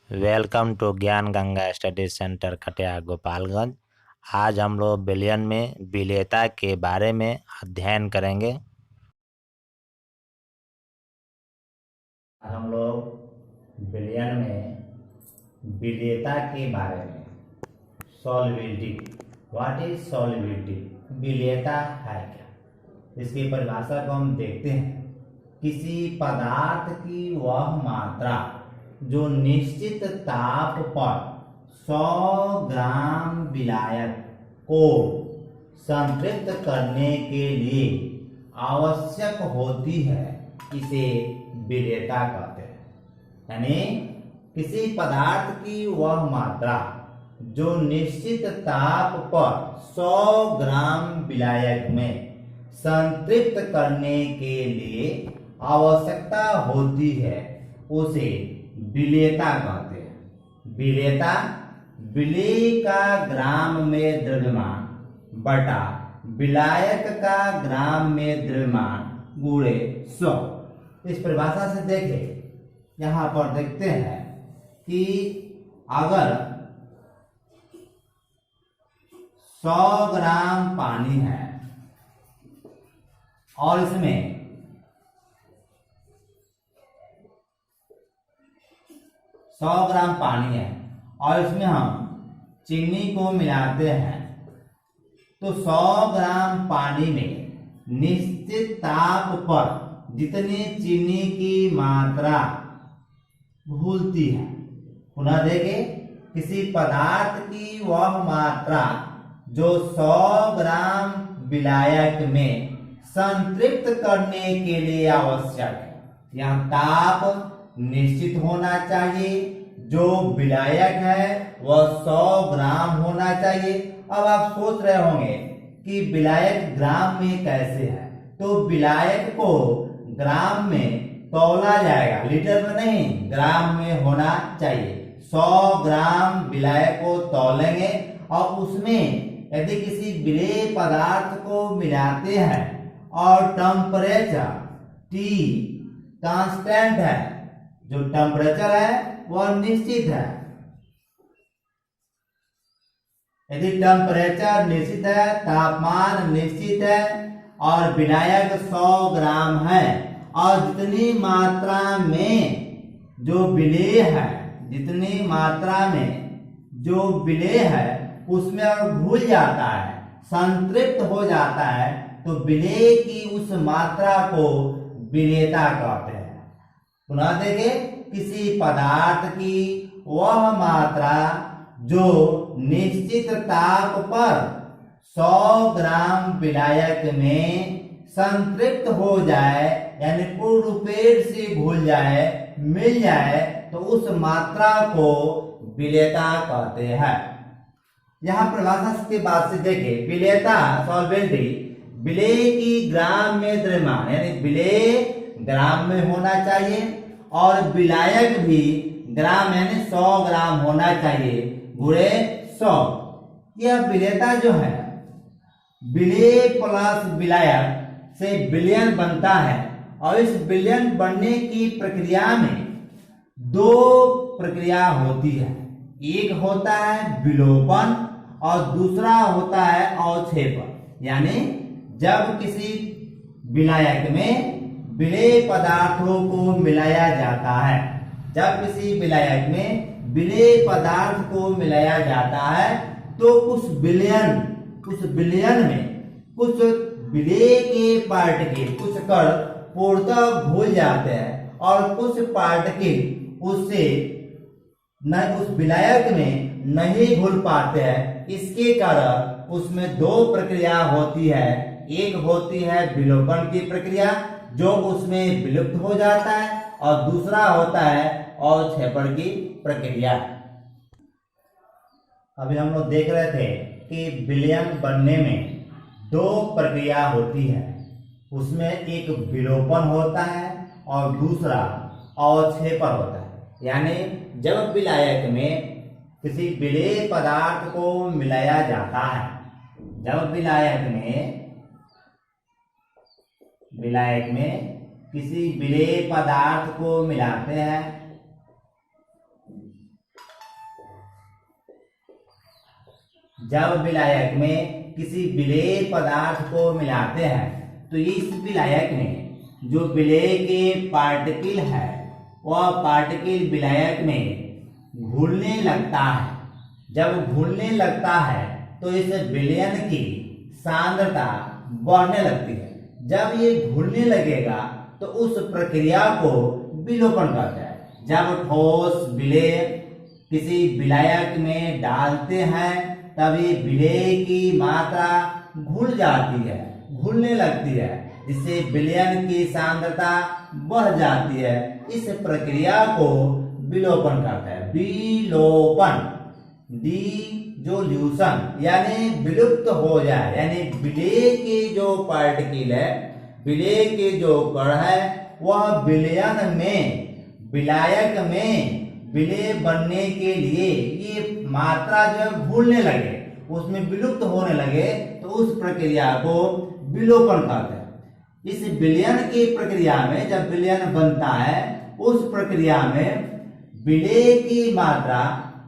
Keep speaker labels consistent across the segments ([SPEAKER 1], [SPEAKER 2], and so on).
[SPEAKER 1] Welcome to ज्ञान Ganga study centre कटिया गोपालगंज। आज हम लोग विलयन में विलेयता के बारे में अध्ययन करेंगे। हम लोग विलयन में विलेयता के बारे में सॉल्युबिलिटी, व्हाट इज सॉल्युबिलिटी, विलेयता है क्या, इसकी परिभाषा को हम देखते हैं। किसी पदार्थ की वह मात्रा जो निश्चित ताप पर 100 ग्राम विलायक को संतृप्त करने के लिए आवश्यक होती है, इसे विलेयता कहते हैं। यानी किसी पदार्थ की वह मात्रा जो निश्चित ताप पर 100 ग्राम विलायक में संतृप्त करने के लिए आवश्यकता होती है, उसे विलेयता कहते हैं। विलेयता विलेय का ग्राम में द्रव्यमान बटा विलायक का ग्राम में द्रव्यमान गुणे 100। इस परिभाषा से देखें, यहां पर देखते हैं कि अगर 100 ग्राम पानी है और इसमें 100 ग्राम पानी है और इसमें हम चीनी को मिलाते हैं, तो 100 ग्राम पानी में निश्चित ताप पर जितनी चीनी की मात्रा घुलती है। पुनः देखें, किसी पदार्थ की वह मात्रा जो 100 ग्राम विलायक में संतृप्त करने के लिए आवश्यक है। यहाँ ताप निश्चित होना चाहिए, जो विलायक है वह 100 ग्राम होना चाहिए। अब आप सोच रहे होंगे कि विलायक ग्राम में कैसे है, तो विलायक को ग्राम में तौला जाएगा, लीटर में नहीं, ग्राम में होना चाहिए। 100 ग्राम विलायक को तौलेंगे और उसमें यदि किसी विलेय पदार्थ को मिलाते हैं और टेम्परेचर T कांस्टेंट है, जो टेम्परेचर है वह निश्चित है। यदि टेम्परेचर निश्चित है, तापमान निश्चित है और विलायक 100 ग्राम है और जितनी मात्रा में जो विलेय है, जितनी मात्रा में जो विलेय है उसमें और घुल जाता है, संतृप्त हो जाता है, तो विलेय की उस मात्रा को विलेयता कहते हैं। पुनः देखें, किसी पदार्थ की वह मात्रा जो निश्चित ताप पर 100 ग्राम विलायक में संतृप्त हो जाए, यानी पूर्ण रूपेण से घुल जाए, मिल जाए, तो उस मात्रा को विलेयता कहते हैं। यहाँ परिभाषा के बाद से देखें, विलेयता सॉल्वेंटी, विलेय की ग्राम में द्रव्यमान, यानी विलेय ग्राम में होना चाहिए और विलायक भी ग्राम यानी 100 ग्राम होना चाहिए, गुणे 100। यह विलेयता जो है, विलेय प्लस विलायक से विलयन बनता है और इस विलयन बनने की प्रक्रिया में दो प्रक्रिया होती है। एक होता है विलोपन और दूसरा होता है अवक्षेपण। यानी जब किसी विलायक में विलेय पदार्थों को मिलाया जाता है, जब किसी विलायक में विलेय पदार्थ को मिलाया जाता है, तो उस विलयन में कुछ विलेय के पार्टिकल, कुछ कण पूर्णतः घुल जाते हैं और कुछ पार्टिकल उससे न उस विलायक में नहीं घुल पाते हैं। इसके कारण उसमें दो प्रक्रिया होती है। एक होती है विलोपन की प्रक्रिया, जो उसमें विलुप्त हो जाता है, और दूसरा होता है अवक्षेपण की प्रक्रिया। अभी हम लोग देख रहे थे कि विलयन बनने में दो प्रक्रिया होती है, उसमें एक विलोपन होता है और दूसरा अवक्षेपण होता है। यानी जब विलायक में किसी विलेय पदार्थ को मिलाया जाता है, जब विलायक में किसी विलेय पदार्थ को मिलाते हैं जब विलायक में किसी विलेय पदार्थ को मिलाते हैं तो इस विलायक में जो विलेय के पार्टिकल है वह पार्टिकल विलायक में घुलने लगता है। जब घुलने लगता है तो इस विलयन की सांद्रता बढ़ने लगती है। जब ये घुलने लगेगा तो उस प्रक्रिया को विलोपन कहते हैं। जब ठोस विलेय किसी विलायक में डालते हैं तभी विलेय की मात्रा घुल जाती है, घुलने लगती है, जिससे विलयन की सांद्रता बढ़ जाती है। इस प्रक्रिया को विलोपन कहते हैं। विलोपन, डिसोल्यूशन यानी विलुप्त हो जाए, यानी विलेय के जो पार्टिकल है, विलेय के जो कण है वह विलयन में, विलायक में विलेय बनने के लिए ये मात्रा जो घुलने लगे, उसमें विलुप्त होने लगे तो उस प्रक्रिया को विलोपन कहते हैं। इस विलयन की प्रक्रिया में जब विलयन बनता है उस प्रक्रिया में विलेय की मात्रा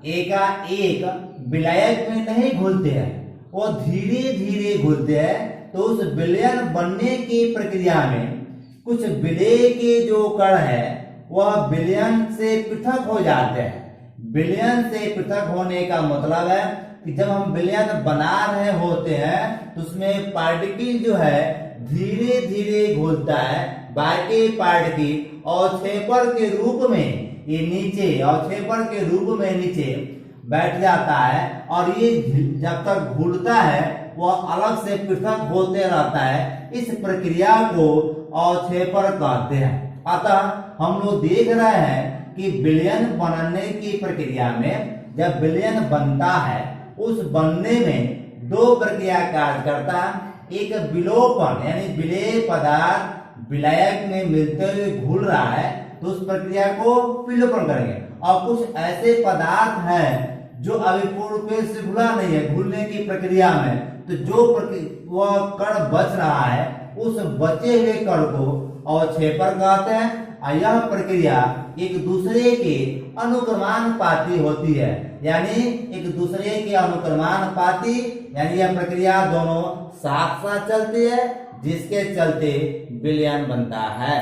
[SPEAKER 1] एकाएक विलायक में नहीं घुलते हैं, वो धीरे धीरे घुलते हैं। तो उस विलयन बनने की प्रक्रिया में कुछ विलेय के जो कण है वह विलयन से पृथक हो जाते हैं। विलयन से पृथक होने का मतलब है कि जब हम विलयन बना रहे होते हैं तो उसमें पार्टिकल जो है धीरे धीरे घुलता है। बाकी पार्टिकल अवक्षेपण के रूप में ये नीचे, अवक्षेपण के रूप में नीचे बैठ जाता है और ये जब तक घुलता है वह अलग से पृथक होते रहता है। इस प्रक्रिया को अवक्षेपण कहते हैं। अतः हम लोग देख रहे हैं कि विलयन बनने की प्रक्रिया में जब विलयन बनता है उस बनने में दो प्रक्रिया कार्य करता है। एक विलोपन यानी विलेय पदार्थ विलायक में मिलते हुए घुल रहा है तो उस प्रक्रिया को विलोपन करेंगे। और कुछ ऐसे पदार्थ हैं जो अभी पूर्ण रूप से घुला नहीं है, घुलने की प्रक्रिया में, तो जो वह कण बच रहा है उस बचे हुए कण को अवक्षेपण कहते हैं। और यह प्रक्रिया एक दूसरे के अनुक्रमानुपाती होती है, यानी एक दूसरे के अनुक्रमानुपाती, यानी यह प्रक्रिया दोनों साथ साथ चलती है, जिसके चलते विलयन बनता है।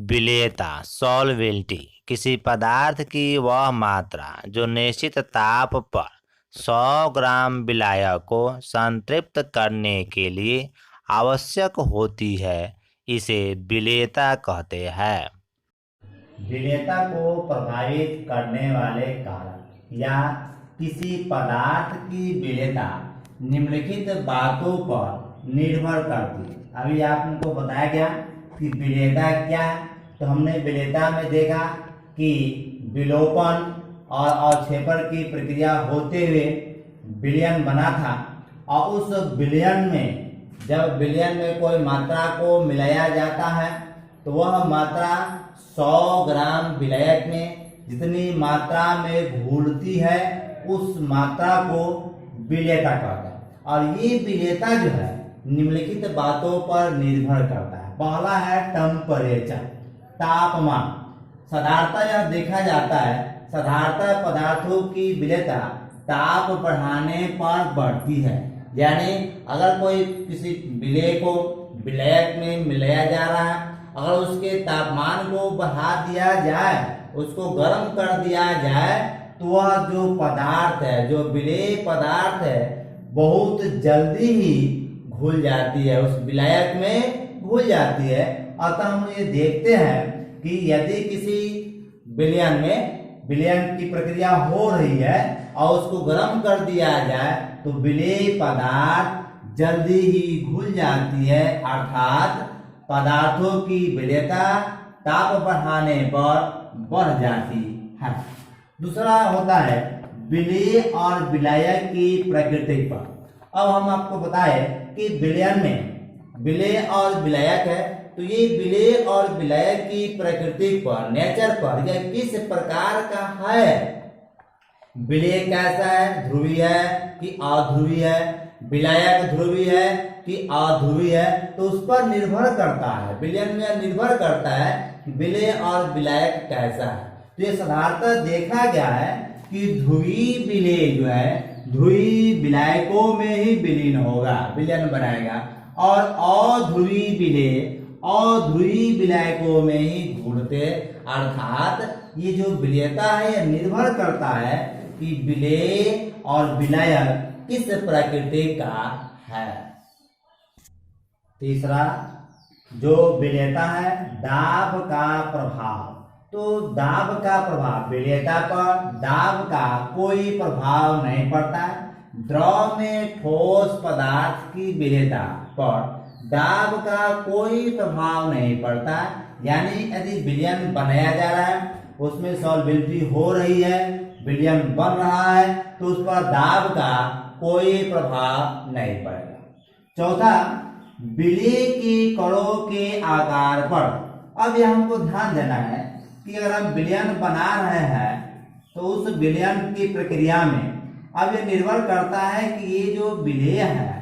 [SPEAKER 2] विलेयता, सॉल्वेबिलिटी, किसी पदार्थ की वह मात्रा जो निश्चित ताप पर 100 ग्राम विलायक को संतृप्त करने के लिए आवश्यक होती है, इसे विलेयता कहते हैं।
[SPEAKER 1] विलेयता को प्रभावित करने वाले कारक या किसी पदार्थ की विलेयता निम्नलिखित बातों पर निर्भर करती है। अभी आपको बताया गया कि विलेयता क्या है, तो हमने विलेयता में देखा कि विलोपन और अवक्षेपण की प्रक्रिया होते हुए विलयन बना था। और उस विलयन में जब विलयन में कोई मात्रा को मिलाया जाता है तो वह मात्रा 100 ग्राम विलायक में जितनी मात्रा में घुलती है उस मात्रा को विलेयता कहता है। और ये विलेयता जो है निम्नलिखित बातों पर निर्भर करता है। पहला है टेम्परेचर, तापमान। साधारणतः यह देखा जाता है, साधारणतः पदार्थों की विलेयता ताप बढ़ाने पर बढ़ती है। यानी अगर कोई किसी विलेय को विलायक में मिलाया जा रहा है, अगर उसके तापमान को बढ़ा दिया जाए, उसको गर्म कर दिया जाए, तो वह जो पदार्थ है, जो विलेय पदार्थ है, बहुत जल्दी ही घुल जाती है, उस विलायक में घुल जाती है। अतः हम ये देखते हैं कि यदि किसी विलयन में विलयन की प्रक्रिया हो रही है और उसको गर्म कर दिया जाए तो विलेय पदार्थ जल्दी ही घुल जाती है, अर्थात पदार्थों की विलेयता ताप बढ़ाने पर बढ़ जाती है। दूसरा होता है विलेय और विलायक की प्रकृति पर। अब हम आपको बताएं कि विलयन में विलेय और विलायक है, तो ये विलेय और विलायक की प्रकृति पर, नेचर पर, यह किस प्रकार का है। विलेय कैसा है, ध्रुवीय है कि अध्रुवीय है, विलायक ध्रुवीय है कि अध्रुवीय है, तो उस पर निर्भर करता है, विलयन में निर्भर करता है कि विलेय और विलायक कैसा है। तो ये साधारणतः देखा गया है कि ध्रुवीय विलेय जो है ध्रुवीय विलायकों में ही विलीन होगा, विलयन बनाएगा, और अध्रुवीय विलायकों में ही घूमते। अर्थात ये जो विलेयता है यह निर्भर करता है कि विलेय और विलायक किस प्रकृति का है। तीसरा जो विलेयता है, दाब का प्रभाव। तो दाब का प्रभाव, विलेयता पर दाब का कोई प्रभाव नहीं पड़ता है। द्रव में ठोस पदार्थ की विलेयता पर दाब का कोई प्रभाव नहीं पड़ता, यानी यदि विलयन बनाया जा रहा है, उसमें सॉल्वेबिलिटी हो रही है, विलयन बन रहा है, तो उस पर दाब का कोई प्रभाव नहीं पड़ेगा। चौथा, विलेय के कणों के आकार पर। अब यह हमको ध्यान देना है कि अगर हम विलयन बना रहे हैं तो उस विलयन की प्रक्रिया में अब यह निर्भर करता है कि ये जो विलेय है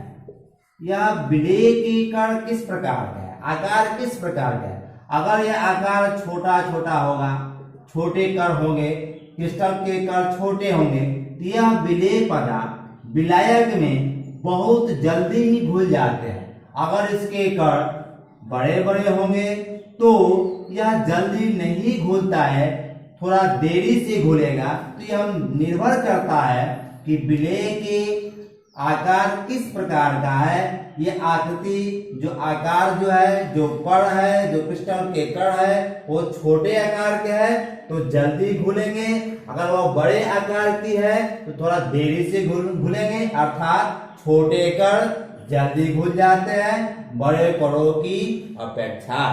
[SPEAKER 1] यह विलेय के कण किस प्रकार का है, आकार किस प्रकार का है। अगर यह आकार छोटा छोटा होगा, छोटे कण होंगे, क्रिस्टल के कण छोटे होंगे, तो यह विलेय पदार्थ विलायक में बहुत जल्दी ही घुल जाते हैं। अगर इसके कण बड़े बड़े होंगे तो यह जल्दी नहीं घुलता है, थोड़ा देरी से घुलेगा। तो यह निर्भर करता है कि विलेय के आकार किस प्रकार का है। ये आकृति जो आकार जो है, जो कण है, जो क्रिस्टल के कण है, वो छोटे आकार के है तो जल्दी घुलेंगे। अगर वो बड़े आकार की है तो थोड़ा देरी से घुलेंगे, अर्थात छोटे कण जल्दी घुल जाते हैं बड़े कणों की अपेक्षा।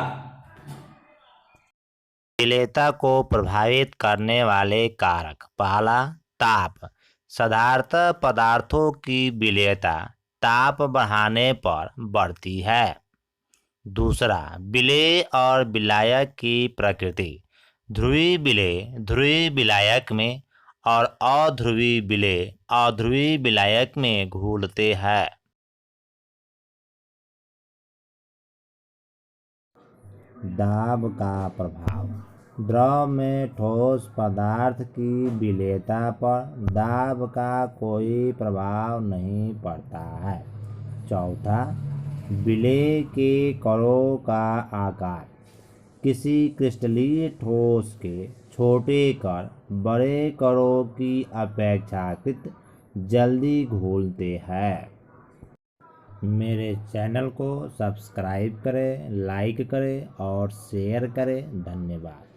[SPEAKER 2] विलेयता को प्रभावित करने वाले कारक। पहला, ताप। साधारणतः पदार्थों की विलेयता ताप बढ़ाने पर बढ़ती है। दूसरा, विलेय और विलायक की प्रकृति। ध्रुवीय विलेय ध्रुवीय विलायक में और अध्रुवीय विलेय अध्रुवीय विलायक में घुलते हैं। दाब का प्रभाव। द्रव में ठोस पदार्थ की विलेयता पर दाब का कोई प्रभाव नहीं पड़ता है। चौथा, विलेय के कणों का आकार। किसी क्रिस्टलीय ठोस के छोटे कण बड़े कणों की अपेक्षाकृत जल्दी घुलते हैं। मेरे चैनल को सब्सक्राइब करें, लाइक करें और शेयर करें। धन्यवाद।